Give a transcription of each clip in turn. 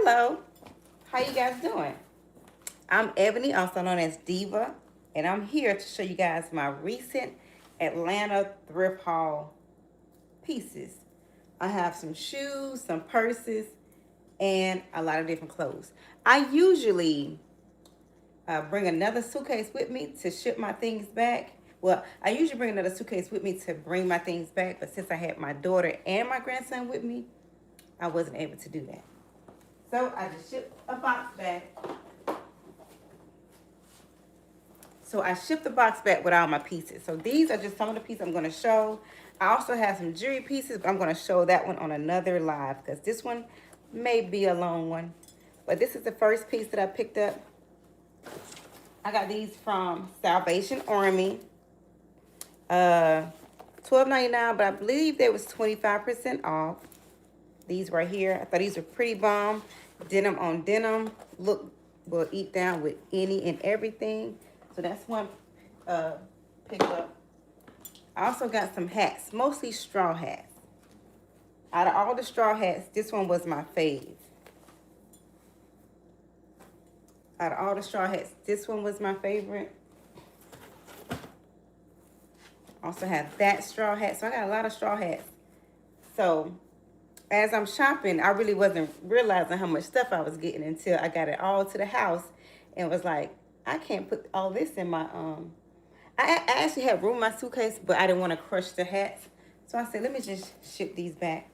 Hello, how you guys doing? I'm Ebony, also known as Diva, and I'm here to show you guys my recent Atlanta thrift haul pieces. I have some shoes, some purses, and a lot of different clothes. I usually bring another suitcase with me to ship my things back. Well, I usually bring another suitcase with me to bring my things back, but since I had my daughter and my grandson with me, I wasn't able to do that. So I just shipped a box back. So I shipped the box back with all my pieces. So these are just some of the pieces I'm going to show. I also have some jewelry pieces, but I'm going to show that one on another live because this one may be a long one. But this is the first piece that I picked up. I got these from Salvation Army. $12.99, but I believe they was 25% off. These right here, I thought these were pretty bomb. Denim on denim. Look, will eat down with any and everything. So that's one pickup. I also got some hats, mostly straw hats. Out of all the straw hats, this one was my fave. Out of all the straw hats, this one was my favorite. Also have that straw hat. So I got a lot of straw hats. So as I'm shopping, I really wasn't realizing how much stuff I was getting until I got it all to the house and was like, I can't put all this in my I actually had room in my suitcase, but I didn't want to crush the hats. So I said, let me just ship these back.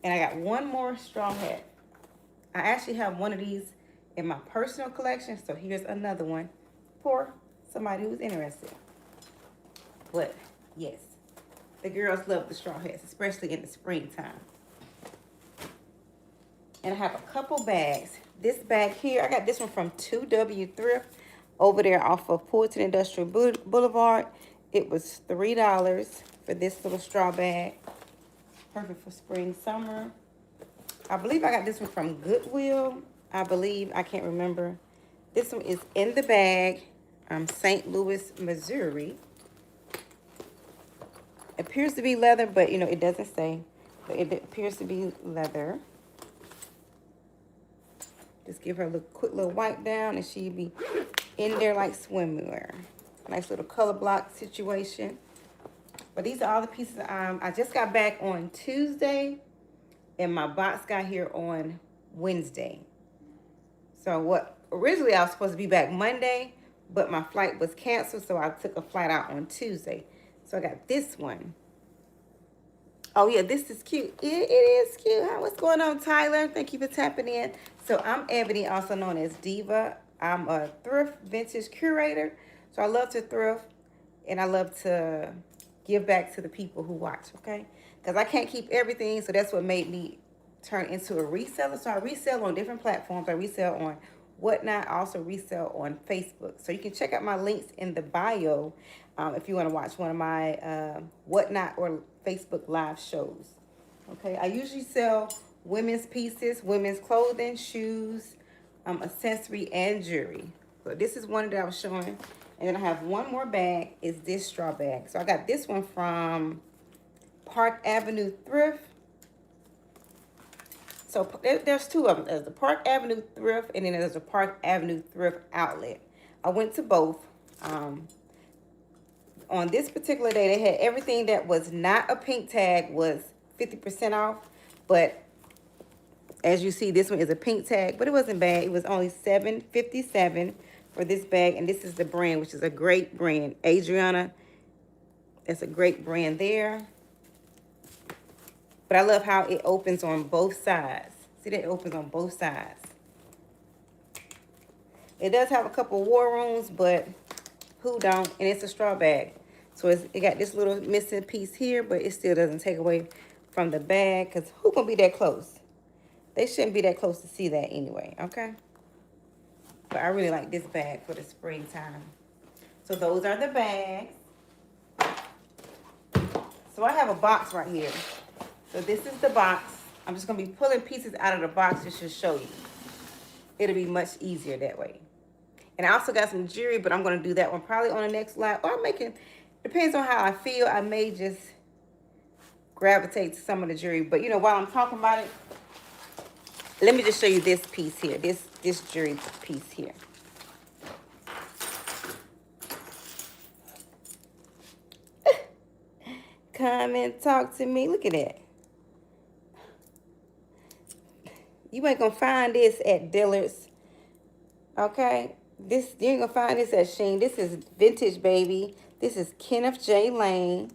And I got one more straw hat. I actually have one of these in my personal collection, so here's another one for somebody who's interested. But yes, the girls love the straw hats, especially in the springtime. And I have a couple bags. This bag here, I got this one from 2W Thrift over there off of Fulton Industrial Boulevard. It was $3 for this little straw bag. Perfect for spring, summer. I believe I got this one from Goodwill. I can't remember. This one is in the bag. St. Louis, Missouri. It appears to be leather, but you know, it doesn't say. But it appears to be leather. Just give her a quick little wipe down and she'll be in there like swimwear. Nice little color block situation. But these are all the pieces. I just got back on Tuesday and my box got here on Wednesday. So originally I was supposed to be back Monday, but my flight was canceled, so I took a flight out on Tuesday. So I got this one. Oh, yeah, this is cute. It is cute. What's going on, Tyler? Thank you for tapping in. So I'm Ebony, also known as Diva. I'm a thrift vintage curator. So I love to thrift, and I love to give back to the people who watch, okay? Because I can't keep everything, so that's what made me turn into a reseller. So I resell on different platforms. I resell on Whatnot. I also resell on Facebook. So you can check out my links in the bio if you want to watch one of my Whatnot or Facebook live shows. Okay, I usually sell women's pieces, women's clothing, shoes, accessory, and jewelry. So this is one that I was showing. And then I have one more bag, is this straw bag. So I got this one from Park Avenue Thrift. So there's two of them. There's the Park Avenue Thrift, and then there's a Park Avenue Thrift Outlet. I went to both. On this particular day, they had everything that was not a pink tag was 50% off. But as you see, this one is a pink tag, but it wasn't bad. It was only $7.57 for this bag, and this is the brand, which is a great brand. Adriana, that's a great brand there. But I love how it opens on both sides. See that it opens on both sides. It does have a couple war rooms, but who don't? And it's a straw bag. So it got this little missing piece here, but it still doesn't take away from the bag, because who gonna be that close? They shouldn't be that close to see that anyway, okay? But I really like this bag for the springtime. So those are the bags. So I have a box right here. So this is the box. I'm just going to be pulling pieces out of the box just to show you. It'll be much easier that way. And I also got some jewelry, but I'm going to do that one probably on the next live. Or depends on how I feel. I may just gravitate to some of the jewelry. But you know, while I'm talking about it, let me just show you this piece here. This jewelry piece here. Come and talk to me. Look at that. You ain't gonna find this at Dillard's. Okay? You ain't gonna find this at Sheen. This is vintage, baby. This is Kenneth J. Lane.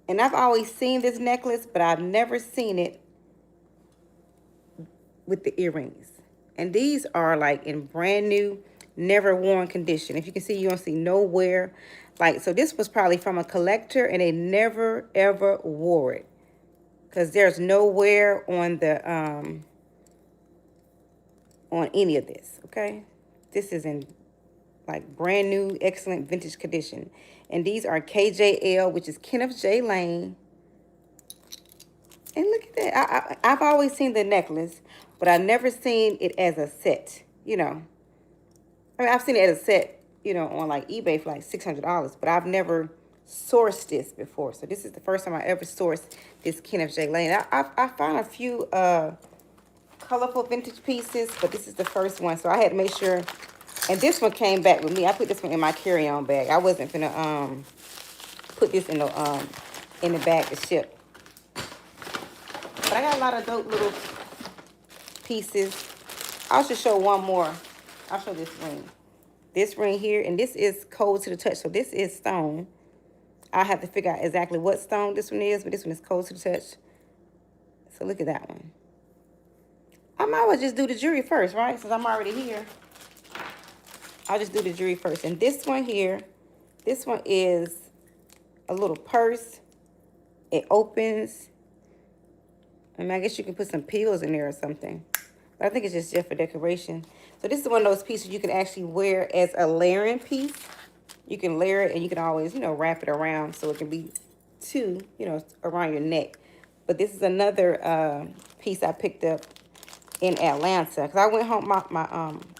And I've always seen this necklace, but I've never seen it with the earrings. And these are like in brand new, never worn condition. If you can see, you don't see nowhere. Like, so this was probably from a collector and they never ever wore it. Because there's no wear on the on any of this, okay? This is in like brand new, excellent vintage condition. And these are KJL, which is Kenneth J. Lane. And look at that. I've always seen the necklace, but I've never seen it as a set, you know. I mean, I've seen it as a set, you know, on like eBay for like $600, but I've never sourced this before. So this is the first time I ever sourced this Kenneth J. Lane. I found a few colorful vintage pieces, but this is the first one. So I had to make sure. And this one came back with me. I put this one in my carry-on bag. I wasn't gonna put this in the bag to ship. But I got a lot of dope little pieces. I'll just show one more. I'll show this ring. This ring here, and this is cold to the touch. So this is stone. I have to figure out exactly what stone this one is, but this one is cold to the touch. So look at that one. I might well just do the jewelry first, right? Since I'm already here. I'll just do the jewelry first. And this one here, this one is a little purse. It opens. And I guess you can put some pills in there or something. But I think it's just for decoration. So this is one of those pieces you can actually wear as a layering piece. You can layer it and you can always, you know, wrap it around so it can be two, you know, around your neck. But this is another piece I picked up in Atlanta. Because I went home,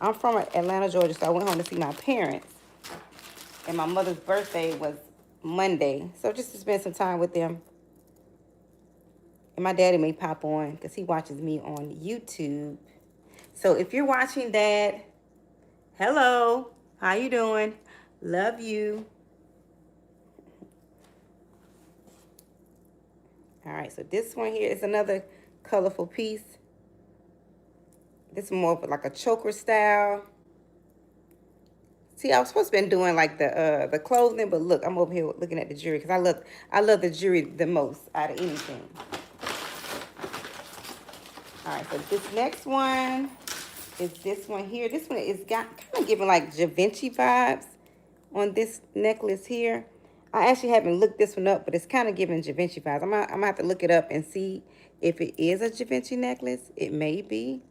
I'm from Atlanta, Georgia, so I went home to see my parents. And my mother's birthday was Monday. So just to spend some time with them. And my daddy may pop on because he watches me on YouTube. So if you're watching that, hello, how you doing? Love you. All right, so this one here is another colorful piece. This is more of like a choker style. See, I was supposed to be doing like the clothing, but look, I'm over here looking at the jewelry because I love the jewelry the most out of anything. All right, so this next one is this one here. This one is kind of giving like Da Vinci vibes on this necklace here. I actually haven't looked this one up, but it's kind of giving Da Vinci vibes. I'm gonna have to look it up and see if it is a Da Vinci necklace. It may be.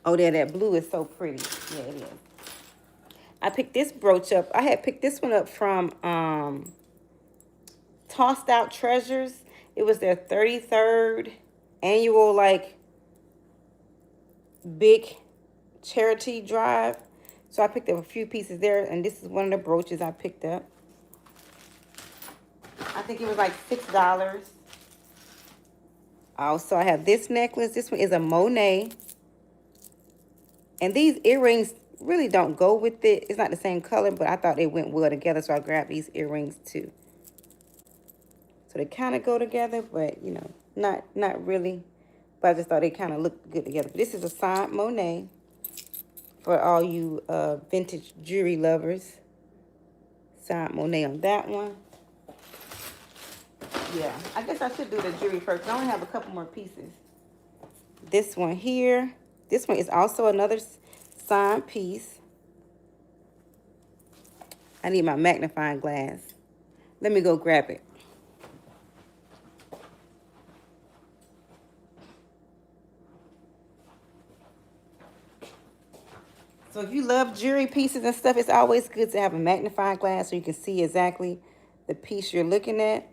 Oh, yeah, that blue is so pretty. Yeah, it is. I picked this brooch up. I had picked this one up from Tossed Out Treasures. It was their 33rd annual, like, big charity drive. So I picked up a few pieces there, and this is one of the brooches I picked up. I think it was like $6. Also, I have this necklace. This one is a Monet. And these earrings really don't go with it. It's not the same color, but I thought they went well together, so I grabbed these earrings too. So they kind of go together, but, you know, not really. But I just thought they kind of looked good together. But this is a signed Monet for all you vintage jewelry lovers. Signed Monet on that one. Yeah, I guess I should do the jewelry first. I only have a couple more pieces. This one here. This one is also another signed piece. I need my magnifying glass. Let me go grab it. So if you love jewelry pieces and stuff, it's always good to have a magnifying glass so you can see exactly the piece you're looking at.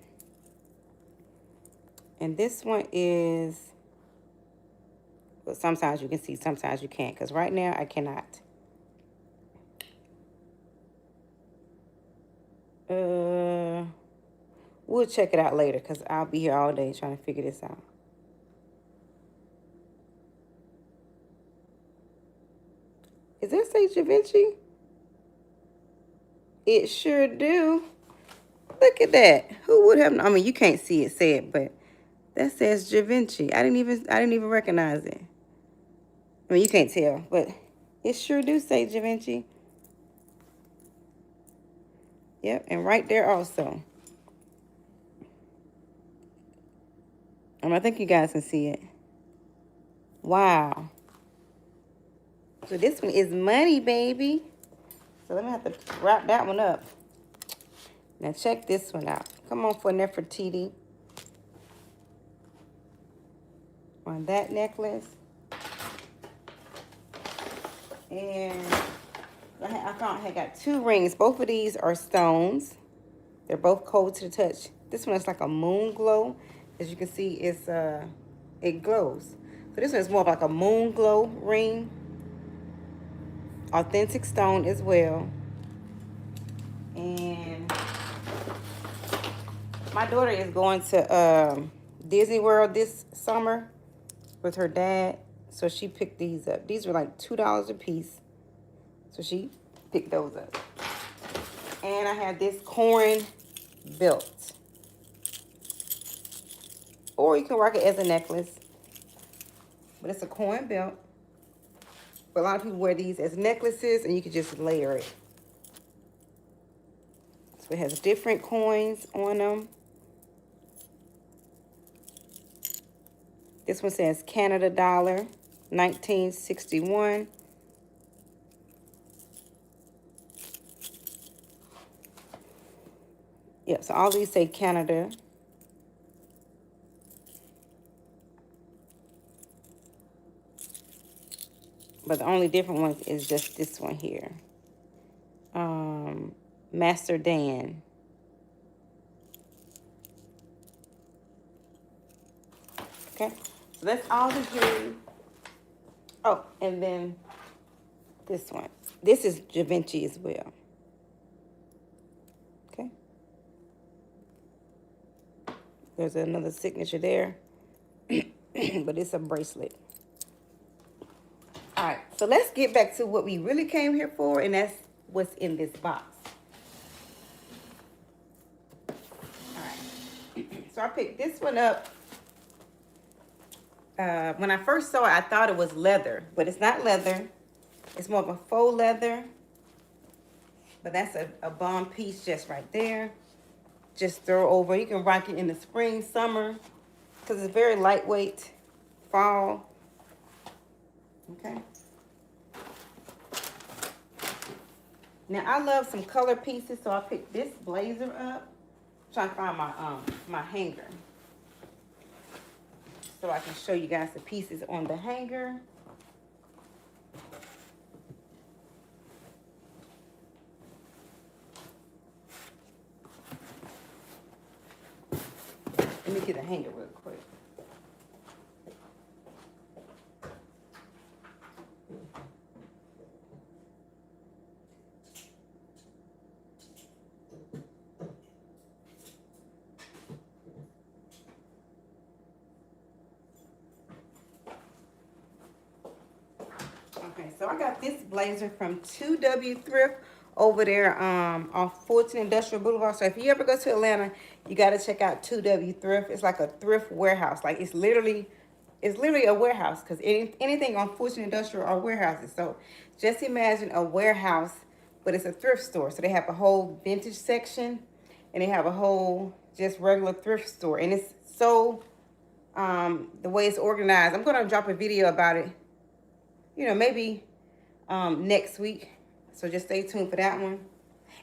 And this one is, well, sometimes you can see, sometimes you can't, because right now I cannot. We'll check it out later because I'll be here all day trying to figure this out. Is that say Da Vinci? It sure do. Look at that. Who would have? I mean, you can't see it said, but that says Da Vinci. I didn't even recognize it. I mean, you can't tell, but it sure do say Da Vinci. Yep, and right there also. I think you guys can see it. Wow. So this one is money, baby. So let me have to wrap that one up. Now check this one out. Come on for Nefertiti. On that necklace. And I found I got 2 rings. Both of these are stones. They're both cold to the touch. This one is like a moon glow. As you can see, it glows. So this one is more like a moon glow ring. Authentic stone as well. And my daughter is going to Disney World this summer with her dad. So she picked these up. These were like $2 a piece. So she picked those up. And I have this coin belt. Or you can rock it as a necklace. But it's a coin belt. But a lot of people wear these as necklaces and you can just layer it. So it has different coins on them. This one says Canada dollar, 1961. Yep, so all these say Canada. But the only different one is just this one here. Master Dan. Okay, so that's all the jewelry. Oh, and then this one. This is Da Vinci as well. Okay. There's another signature there. But it's a bracelet. All right, so let's get back to what we really came here for, and that's what's in this box. All right, so I picked this one up. When I first saw it, I thought it was leather, but it's not leather. It's more of a faux leather. But that's a bomb piece just right there. Just throw over. You can rock it in the spring, summer, because it's very lightweight. Fall. Okay. Now I love some color pieces, so I picked this blazer up. I'm trying to find my hanger, so I can show you guys the pieces on the hanger. Let me get a hanger real quick. Okay, so I got this blazer from 2W Thrift over there off Fulton Industrial Boulevard. So if you ever go to Atlanta, you got to check out 2W Thrift. It's like a thrift warehouse. Like it's literally a warehouse, because anything on Fulton Industrial are warehouses. So just imagine a warehouse, but it's a thrift store. So they have a whole vintage section, and they have a whole just regular thrift store. And it's so, the way it's organized, I'm going to drop a video about it, you know, maybe next week. So just stay tuned for that one.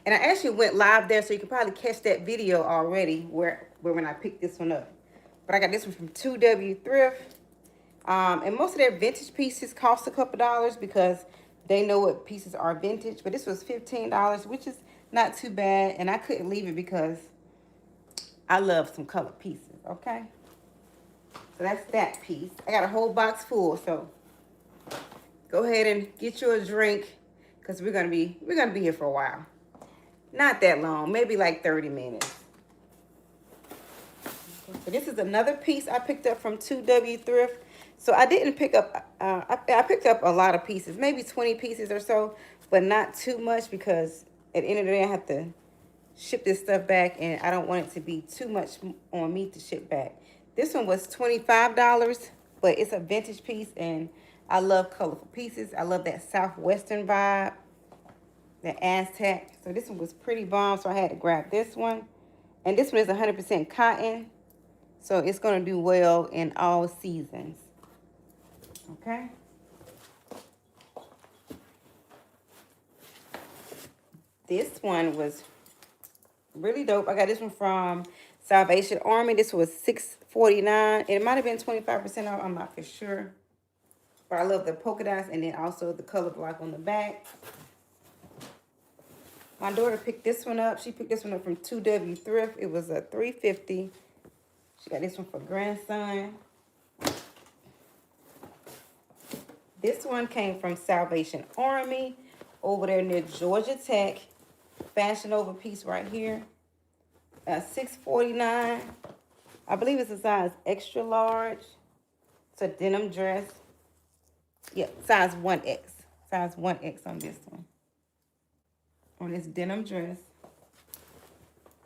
And I actually went live there, so you can probably catch that video already where when I picked this one up. But I got this one from 2W Thrift. And most of their vintage pieces cost a couple dollars because they know what pieces are vintage. But this was $15, which is not too bad. And I couldn't leave it because I love some colored pieces, okay? So that's that piece. I got a whole box full, so go ahead and get you a drink, because we're gonna be here for a while. Not that long, maybe like 30 minutes. But this is another piece I picked up from 2W Thrift. So I didn't pick up, I picked up a lot of pieces, maybe 20 pieces or so, but not too much because at the end of the day, I have to ship this stuff back and I don't want it to be too much on me to ship back. This one was $25, but it's a vintage piece and I love colorful pieces. I love that Southwestern vibe, that Aztec. So this one was pretty bomb, so I had to grab this one. And this one is 100% cotton, so it's going to do well in all seasons. Okay. This one was really dope. I got this one from Salvation Army. This was $6.49. It might have been 25% off. I'm not for sure. But I love the polka dots and then also the color block on the back. My daughter picked this one up. She picked this one up from 2W Thrift. It was a $3.50. She got this one for grandson. This one came from Salvation Army over there near Georgia Tech. Fashion over piece right here. $6.49. I believe it's a size extra large. It's a denim dress. Yep, size 1X. Size 1X on this one. On this denim dress.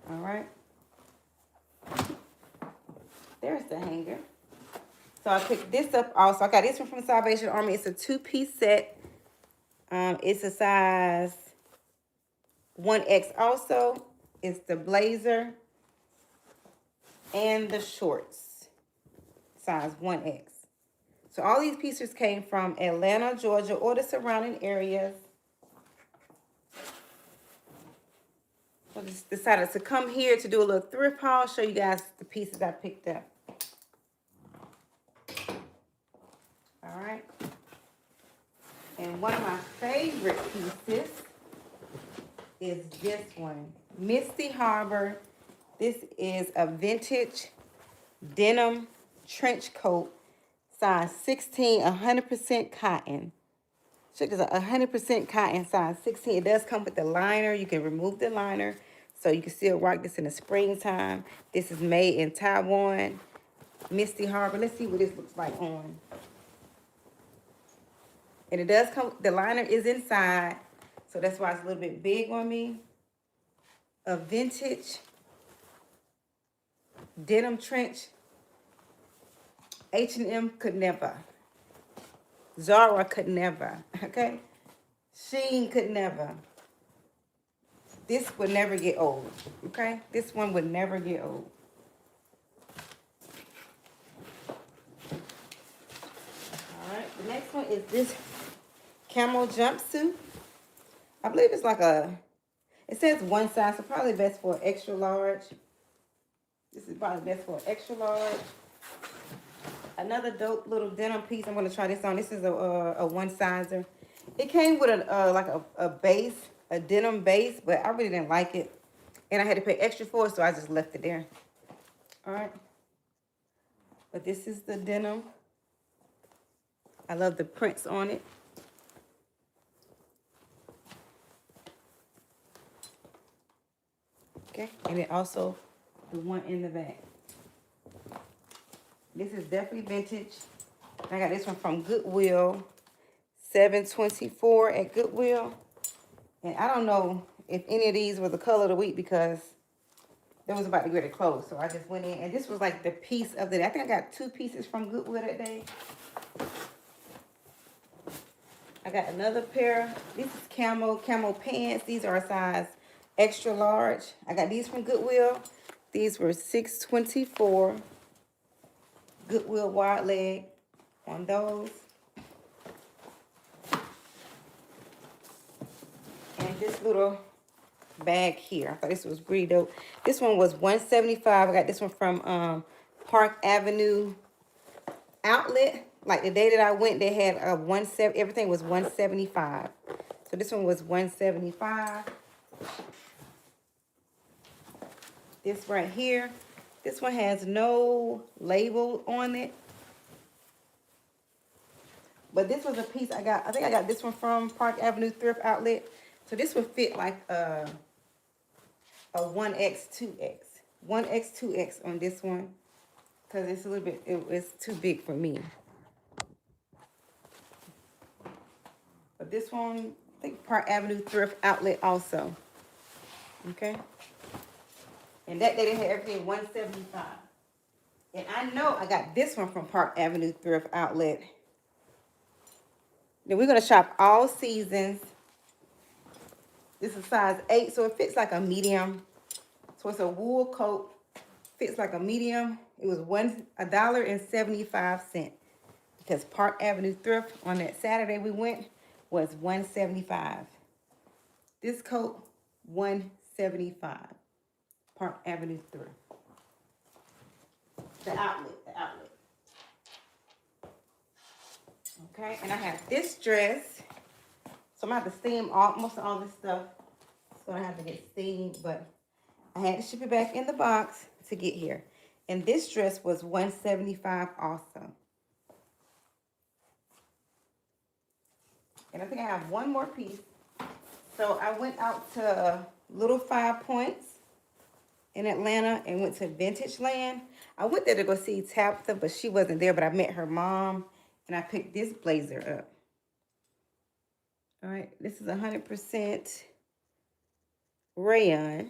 All right. There's the hanger. So I picked this up also. I got this one from Salvation Army. It's a 2-piece set. It's a size 1X also. It's the blazer and the shorts. Size 1X. So all these pieces came from Atlanta, Georgia, or the surrounding areas. I just decided to come here to do a little thrift haul, show you guys the pieces I picked up. All right. And one of my favorite pieces is this one. Misty Harbor. This is a vintage denim trench coat, size 16, 100% cotton. So it's a 100% cotton, size 16. It does come with the liner. You can remove the liner, so you can still rock this in the springtime. This is made in Taiwan, Misty Harbor. Let's see what this looks like on. And it does come, the liner is inside, so that's why it's a little bit big on me. A vintage denim trench. H&M could never. Zara could never, okay? Shein could never. This would never get old, okay? This one would never get old. All right, the next one is this camel jumpsuit. I believe it's like a, it says one size, so probably best for extra large. This is probably best for extra large. Another dope little denim piece. I'm going to try this on. This is a one-sizer. It came with like a base, a denim base, but I really didn't like it. And I had to pay extra for it, so I just left it there. All right. But this is the denim. I love the prints on it. Okay. And then also the one in the back. This is definitely vintage. I got this one from Goodwill. $7.24 at Goodwill. And I don't know if any of these were the color of the week because they was about to get it closed. So I just went in. And this was like the piece of the day. I think I got 2 pieces from Goodwill that day. I got another pair. This is camo pants. These are a size extra large. I got these from Goodwill. These were $6.24. Goodwill wide leg on those. And this little bag here. I thought this was pretty dope. This one was $175. I got this one from Park Avenue Outlet. Like the day that I went, they had everything was $175. So this one was $175. This right here. This one has no label on it. But this was a piece I got. I think I got this one from Park Avenue Thrift Outlet. So this would fit like a 1X, 2X. 1X, 2X on this one. because it's a little bit, it's too big for me. But this one, I think Park Avenue Thrift Outlet also. Okay. And that day they had everything $175. And I know I got this one from Park Avenue Thrift Outlet. Then we're going to shop all seasons. This is size 8, so it fits like a medium. So it's a wool coat. Fits like a medium. It was $1.75. Because Park Avenue Thrift on that Saturday we went was $1.75. This coat, $1.75. Park Avenue Thrift. The outlet. Okay, and I have this dress. So I'm gonna have to steam most of all this stuff. It's gonna have to get steamed, but I had to ship it back in the box to get here. And this dress was $175 also. And I think I have one more piece. So I went out to Little 5 Points in Atlanta and went to Vintage Land. I went there to go see Tabitha, but she wasn't there, but I met her mom and I picked this blazer up. All right, this is 100% rayon,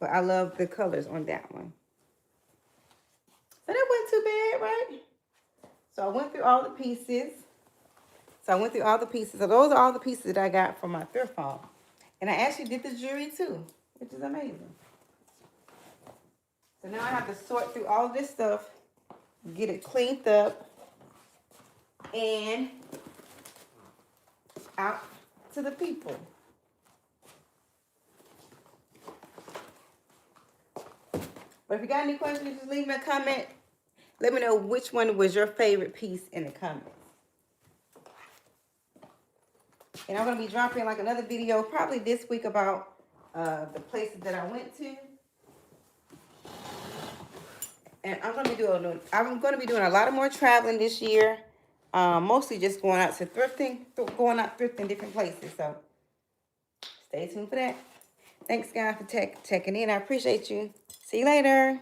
but I love the colors on that one. So that wasn't too bad, right? So I went through all the pieces. So those are all the pieces that I got from my thrift haul. And I actually did the jewelry too, which is amazing. So now I have to sort through all this stuff, get it cleaned up, and out to the people. But if you got any questions, just leave me a comment. Let me know which one was your favorite piece in the comments. And I'm going to be dropping like another video probably this week about the places that I went to. And I'm going to be doing a lot of more traveling this year. Mostly just going out thrifting different places. So stay tuned for that. Thanks, guys, for checking in. I appreciate you. See you later.